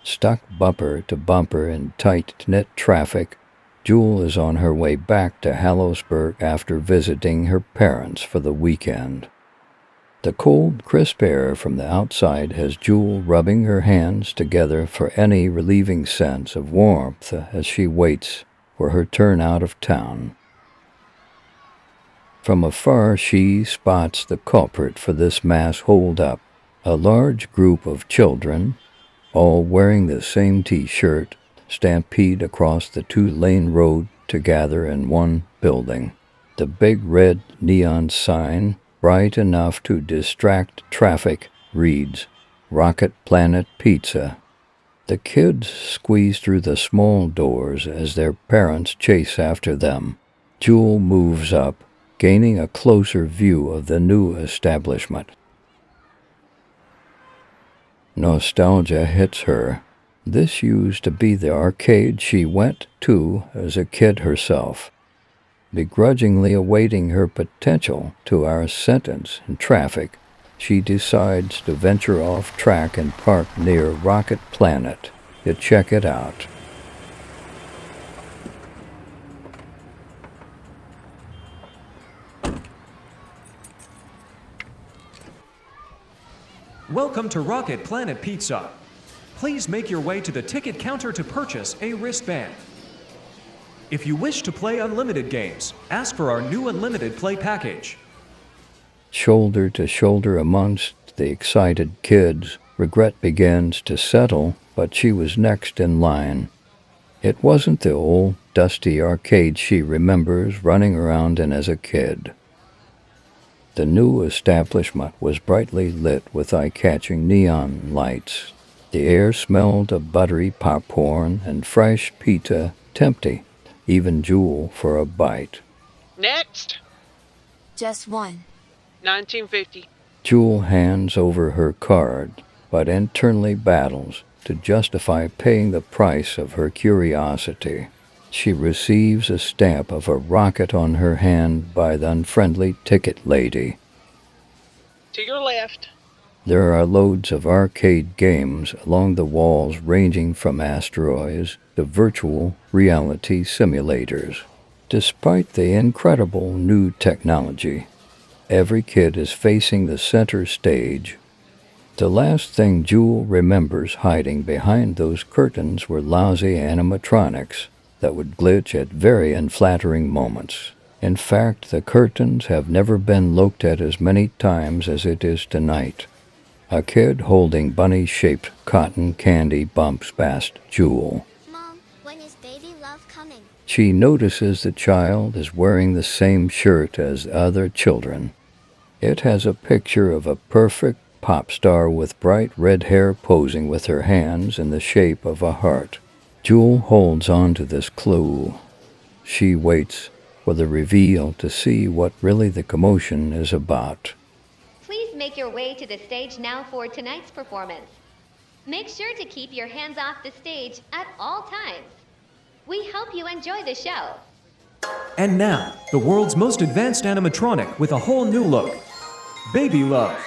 Stuck bumper to bumper in tight-knit traffic, Jewel is on her way back to Harrisburg after visiting her parents for the weekend. The cold, crisp air from the outside has Jewel rubbing her hands together for any relieving sense of warmth as she waits for her turn out of town. From afar she spots the culprit for this mass hold-up, a large group of children, all wearing the same T-shirt, stampede across the two-lane road to gather in one building. The big red neon sign, bright enough to distract traffic, reads, "Rocket Planet Pizza." The kids squeeze through the small doors as their parents chase after them. Jewel moves up, gaining a closer view of the new establishment. Nostalgia hits her. This used to be the arcade she went to as a kid herself. Begrudgingly awaiting her potential 2-hour sentence in traffic, she decides to venture off track and park near Rocket Planet to check it out. Welcome to Rocket Planet Pizza. Please make your way to the ticket counter to purchase a wristband. If you wish to play unlimited games, ask for our new unlimited play package. Shoulder to shoulder amongst the excited kids, regret begins to settle, but she was next in line. It wasn't the old, dusty arcade she remembers running around in as a kid. The new establishment was brightly lit with eye-catching neon lights. The air smelled of buttery popcorn and fresh pizza, tempting even Jewel for a bite. Next! Just one. 1950. Jewel hands over her card, but internally battles to justify paying the price of her curiosity. She receives a stamp of a rocket on her hand by the unfriendly ticket lady. To your left. There are loads of arcade games along the walls ranging from asteroids to virtual reality simulators. Despite the incredible new technology, every kid is facing the center stage. The last thing Jewel remembers hiding behind those curtains were lousy animatronics that would glitch at very unflattering moments. In fact, the curtains have never been looked at as many times as it is tonight. A kid holding bunny-shaped cotton candy bumps past Jewel. Mom, when is Baby Love coming? She notices the child is wearing the same shirt as other children. It has a picture of a perfect pop star with bright red hair posing with her hands in the shape of a heart. Jewel holds on to this clue. She waits for the reveal to see what really the commotion is about. Please make your way to the stage now for tonight's performance. Make sure to keep your hands off the stage at all times. We hope you enjoy the show. And now, the world's most advanced animatronic with a whole new look. Baby Love.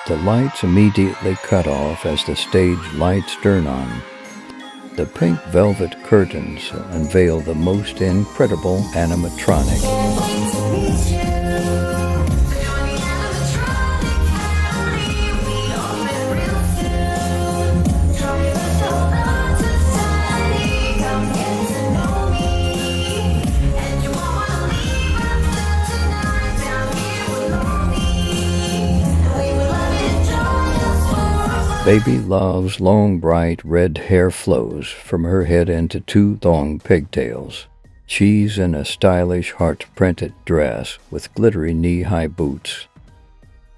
The lights immediately cut off as the stage lights turn on. The pink velvet curtains unveil the most incredible animatronic. Baby Love's long, bright red hair flows from her head into 2 long pigtails. She's in a stylish heart-printed dress with glittery knee-high boots.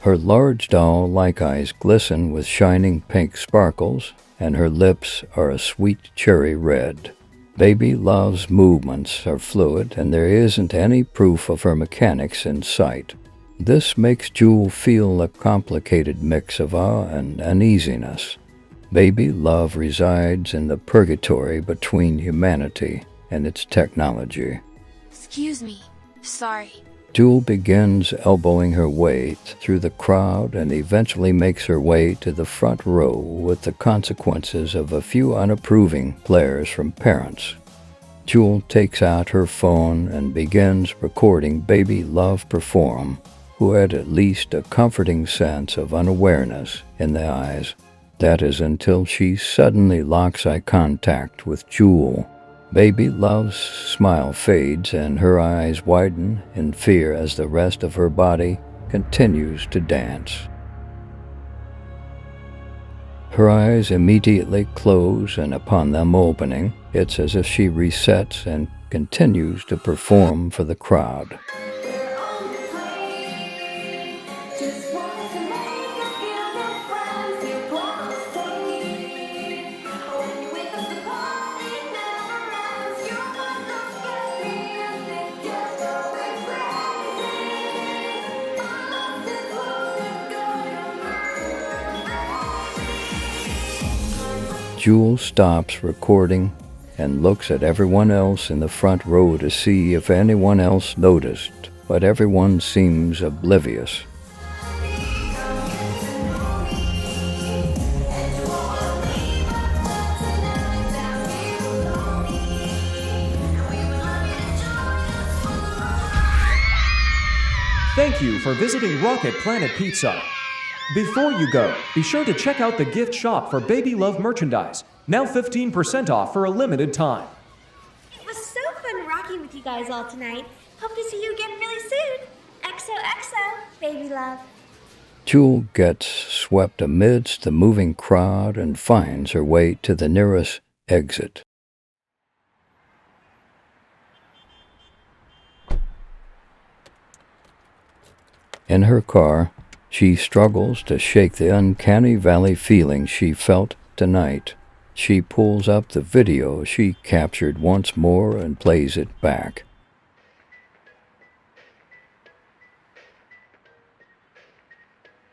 Her large doll-like eyes glisten with shining pink sparkles, and her lips are a sweet cherry red. Baby Love's movements are fluid, and there isn't any proof of her mechanics in sight. This makes Jewel feel a complicated mix of awe and uneasiness. Baby Love resides in the purgatory between humanity and its technology. Excuse me. Sorry. Jewel begins elbowing her way through the crowd and eventually makes her way to the front row with the consequences of a few unapproving glares from parents. Jewel takes out her phone and begins recording Baby Love perform, who had at least a comforting sense of unawareness in the eyes. That is until she suddenly locks eye contact with Jewel. Baby Love's smile fades and her eyes widen in fear as the rest of her body continues to dance. Her eyes immediately close, and upon them opening, it's as if she resets and continues to perform for the crowd. Jewel stops recording and looks at everyone else in the front row to see if anyone else noticed, but everyone seems oblivious. Thank you for visiting Rocket Planet Pizza. Before you go, be sure to check out the gift shop for Baby Love merchandise, now 15% off for a limited time. It was so fun rocking with you guys all tonight. Hope to see you again really soon. XOXO, Baby Love. Jewel gets swept amidst the moving crowd and finds her way to the nearest exit. In her car, she struggles to shake the uncanny valley feeling she felt tonight. She pulls up the video she captured once more and plays it back.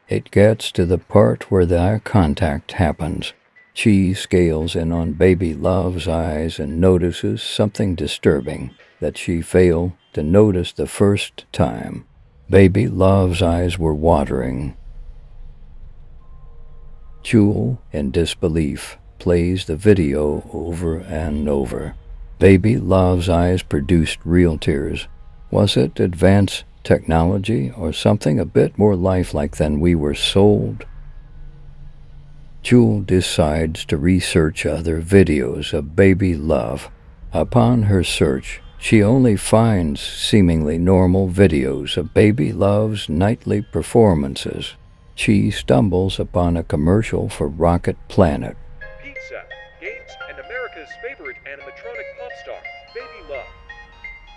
It gets to the part where the eye contact happens. She scales in on Baby Love's eyes and notices something disturbing that she failed to notice the first time. Baby Love's eyes were watering. Jewel, in disbelief, plays the video over and over. Baby Love's eyes produced real tears. Was it advanced technology or something a bit more lifelike than we were sold? Jewel decides to research other videos of Baby Love. Upon her search, she only finds seemingly normal videos of Baby Love's nightly performances. She stumbles upon a commercial for Rocket Planet. Pizza, games, and America's favorite animatronic pop star, Baby Love.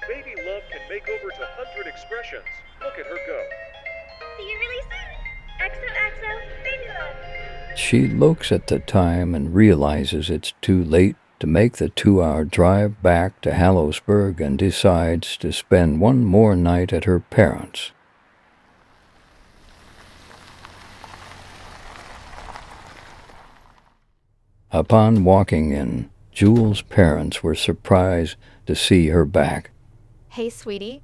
Baby Love can make over to 100 expressions. Look at her go. See you really soon. XOXO, Baby Love. She looks at the time and realizes it's too late to make the 2-hour drive back to Harrisburg and decides to spend one more night at her parents'. Upon walking in, Jewel's parents were surprised to see her back. Hey, sweetie.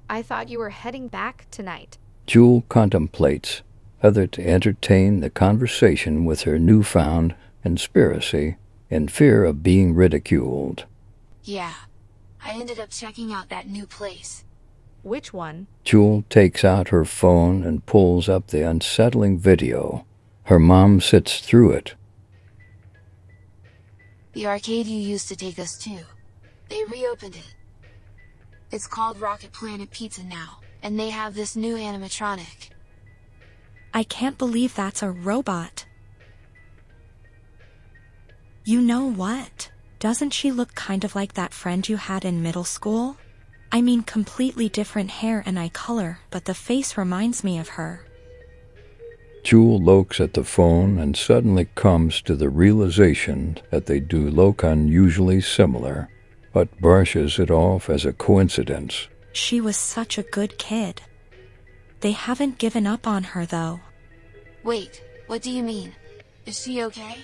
I thought you were heading back tonight. Jewel contemplates whether to entertain the conversation with her newfound conspiracy in fear of being ridiculed. Yeah, I ended up checking out that new place. Which one? Jewel takes out her phone and pulls up the unsettling video. Her mom sits through it. The arcade you used to take us to. They reopened it. It's called Rocket Planet Pizza now, and they have this new animatronic. I can't believe that's a robot. You know what? Doesn't she look kind of like that friend you had in middle school? I mean, completely different hair and eye color, but the face reminds me of her. Jewel looks at the phone and suddenly comes to the realization that they do look unusually similar, but brushes it off as a coincidence. She was such a good kid. They haven't given up on her, though. Wait, what do you mean? Is she okay?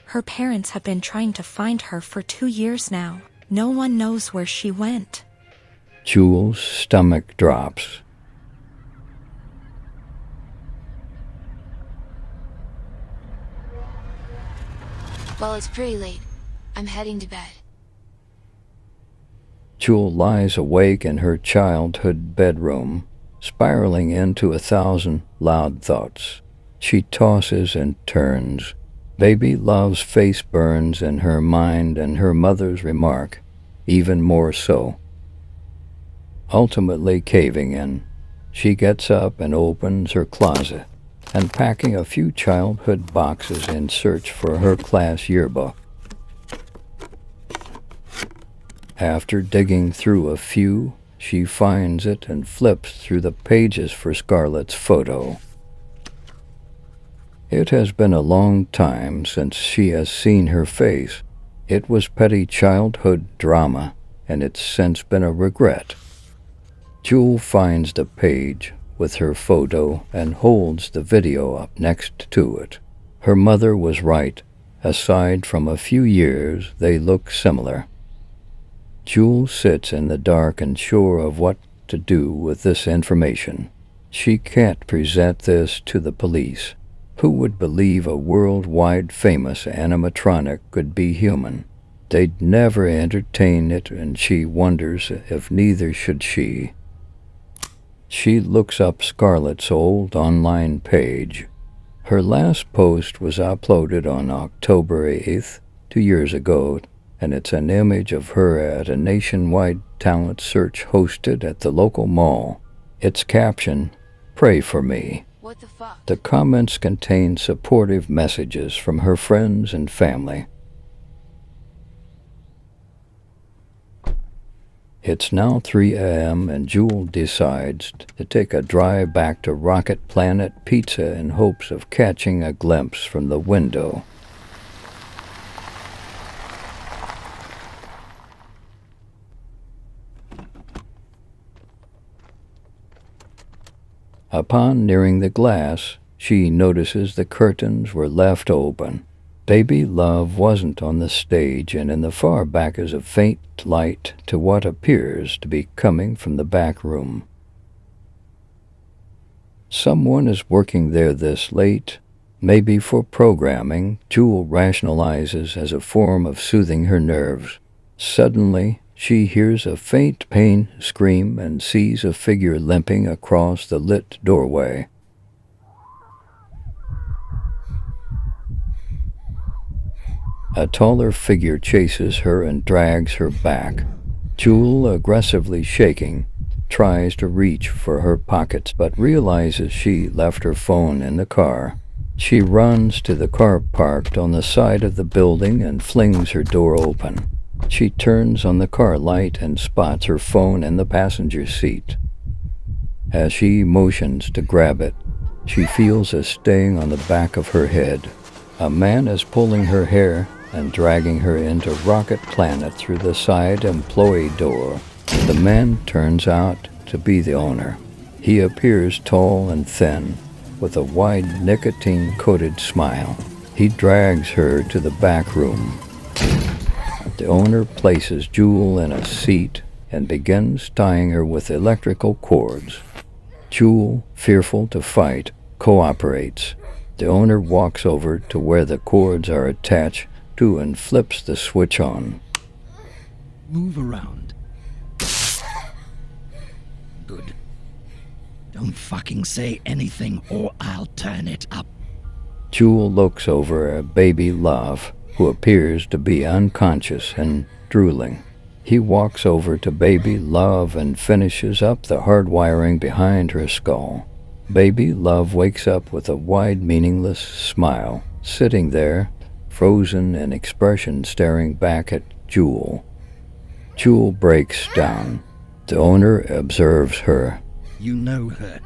Her parents have been trying to find her for 2 years now. No one knows where she went. Jewel's stomach drops. Well, it's pretty late. I'm heading to bed. Jewel lies awake in her childhood bedroom, spiraling into 1,000 loud thoughts. She tosses and turns. Baby Love's face burns in her mind and her mother's remark, even more so. Ultimately caving in, she gets up and opens her closet, unpacking a few childhood boxes in search for her class yearbook. After digging through a few, she finds it and flips through the pages for Scarlett's photo. It has been a long time since she has seen her face. It was petty childhood drama, and it's since been a regret. Jewel finds the page with her photo and holds the video up next to it. Her mother was right. Aside from a few years, they look similar. Jewel sits in the dark, unsure of what to do with this information. She can't present this to the police. Who would believe a worldwide famous animatronic could be human? They'd never entertain it, and she wonders if neither should she. She looks up Scarlett's old online page. Her last post was uploaded on October 8th, 2 years ago, and it's an image of her at a nationwide talent search hosted at the local mall. Its caption, "Pray for me." What the fuck? The comments contain supportive messages from her friends and family. It's now 3 a.m. and Jewel decides to take a drive back to Rocket Planet Pizza in hopes of catching a glimpse from the window. Upon nearing the glass, she notices the curtains were left open. Baby Love wasn't on the stage, and in the far back is a faint light to what appears to be coming from the back room. Someone is working there this late, maybe for programming, Jewel rationalizes as a form of soothing her nerves. Suddenly, she hears a faint pain scream and sees a figure limping across the lit doorway. A taller figure chases her and drags her back. Jewel, aggressively shaking, tries to reach for her pockets but realizes she left her phone in the car. She runs to the car parked on the side of the building and flings her door open. She turns on the car light and spots her phone in the passenger seat. As she motions to grab it, she feels a sting on the back of her head. A man is pulling her hair and dragging her into Rocket Planet through the side employee door. The man turns out to be the owner. He appears tall and thin, with a wide nicotine-coated smile. He drags her to the back room. The owner places Jewel in a seat and begins tying her with electrical cords. Jewel, fearful to fight, cooperates. The owner walks over to where the cords are attached to and flips the switch on. Move around. Good. Don't fucking say anything or I'll turn it up. Jewel looks over at Baby Love, who appears to be unconscious and drooling. He walks over to Baby Love and finishes up the hardwiring behind her skull. Baby Love wakes up with a wide, meaningless smile, sitting there, frozen in expression, staring back at Jewel. Jewel breaks down. The owner observes her. You know her,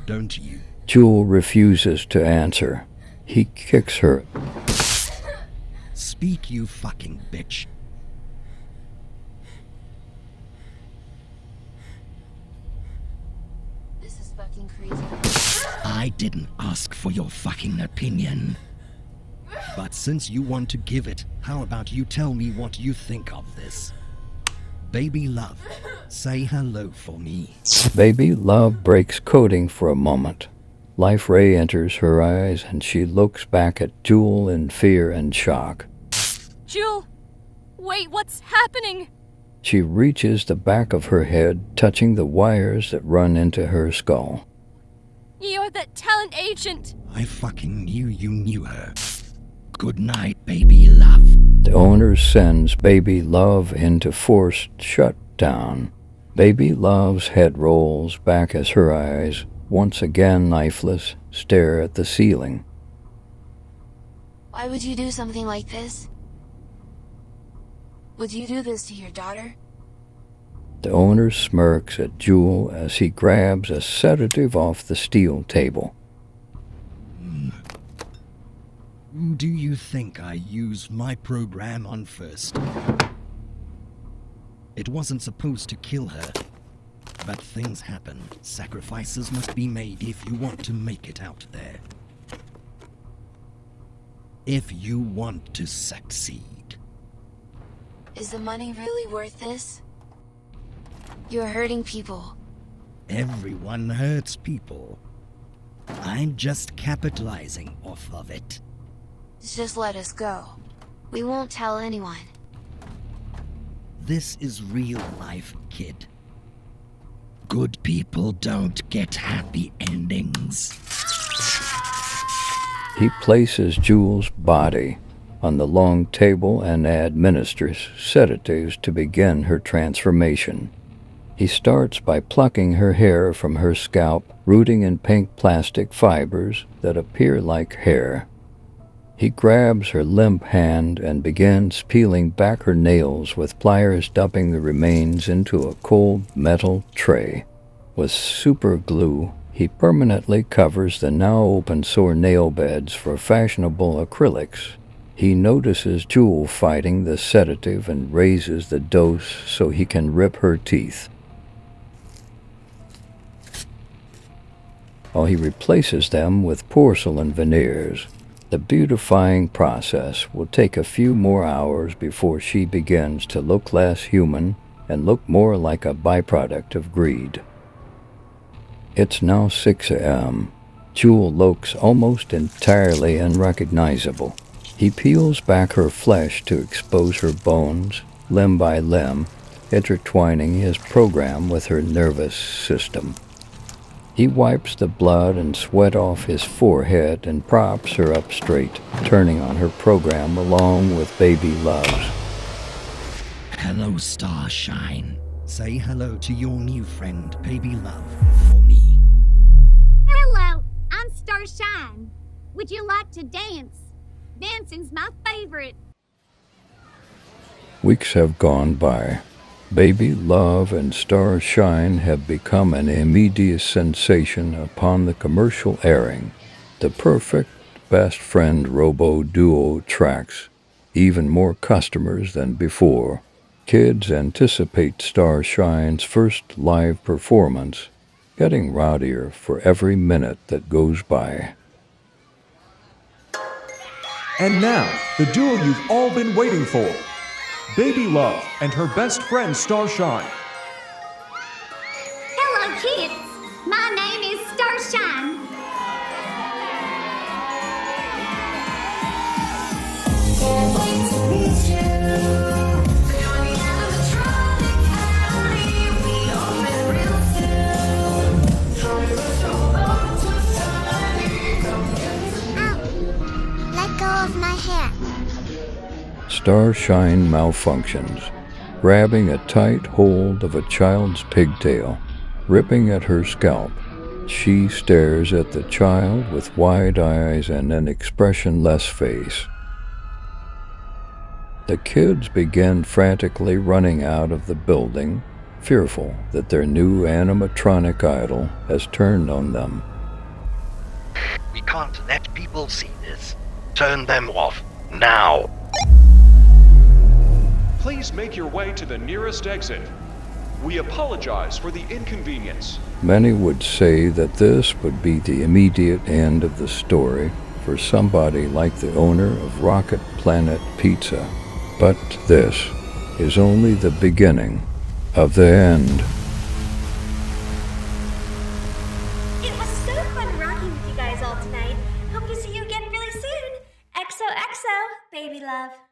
don't you? Jewel refuses to answer. He kicks her. Speak, you fucking bitch. This is fucking crazy. I didn't ask for your fucking opinion. But since you want to give it, how about you tell me what you think of this? Baby Love, Say hello for me. Baby Love breaks coding for a moment. Life ray enters her eyes and she looks back at Jewel in fear and shock. Jewel! Wait, what's happening? She reaches the back of her head, touching the wires that run into her skull. You're that talent agent! I fucking knew you knew her. Good night, Baby Love. The owner sends Baby Love into forced shutdown. Baby Love's head rolls back as her eyes, once again lifeless, stare at the ceiling. Why would you do something like this? Would you do this to your daughter? The owner smirks at Jewel as he grabs a sedative off the steel table. Do you think I used my program on first? It wasn't supposed to kill her. But things happen. Sacrifices must be made if you want to make it out there. If you want to succeed. Is the money really worth this? You're hurting people. Everyone hurts people. I'm just capitalizing off of it. Just let us go. We won't tell anyone. This is real life, kid. Good people don't get happy endings. He places Jewel's body on the long table and administers sedatives to begin her transformation. He starts by plucking her hair from her scalp, rooting in pink plastic fibers that appear like hair. He grabs her limp hand and begins peeling back her nails with pliers, dumping the remains into a cold metal tray. With super glue, he permanently covers the now open sore nail beds for fashionable acrylics. He notices Jewel fighting the sedative and raises the dose so he can rip her teeth. While he replaces them with porcelain veneers. The beautifying process will take a few more hours before she begins to look less human and look more like a byproduct of greed. It's now 6 a.m. Jewel looks almost entirely unrecognizable. He peels back her flesh to expose her bones, limb by limb, intertwining his program with her nervous system. He wipes the blood and sweat off his forehead and props her up straight, turning on her program along with Baby Love's. Hello, Starshine. Say hello to your new friend, Baby Love, for me. Hello, I'm Starshine. Would you like to dance? Dancing's my favorite. Weeks have gone by. Baby Love and Starshine have become an immediate sensation upon the commercial airing. The perfect best friend robo-duo tracks even more customers than before. Kids anticipate Starshine's first live performance, getting rowdier for every minute that goes by. And now, the duel you've all been waiting for. Baby Love and her best friend Starshine. Hello, kids. My name is Starshine. Can't wait to meet you. You're the animatronic alley. We open real soon. Ow. Let go of my hair. Starshine malfunctions, grabbing a tight hold of a child's pigtail, ripping at her scalp. She stares at the child with wide eyes and an expressionless face. The kids begin frantically running out of the building, fearful that their new animatronic idol has turned on them. We can't let people see this. Turn them off, now. Please make your way to the nearest exit. We apologize for the inconvenience. Many would say that this would be the immediate end of the story for somebody like the owner of Rocket Planet Pizza. But this is only the beginning. of the end. It was so fun rocking with you guys all tonight. Hope to see you again really soon. XOXO, baby love.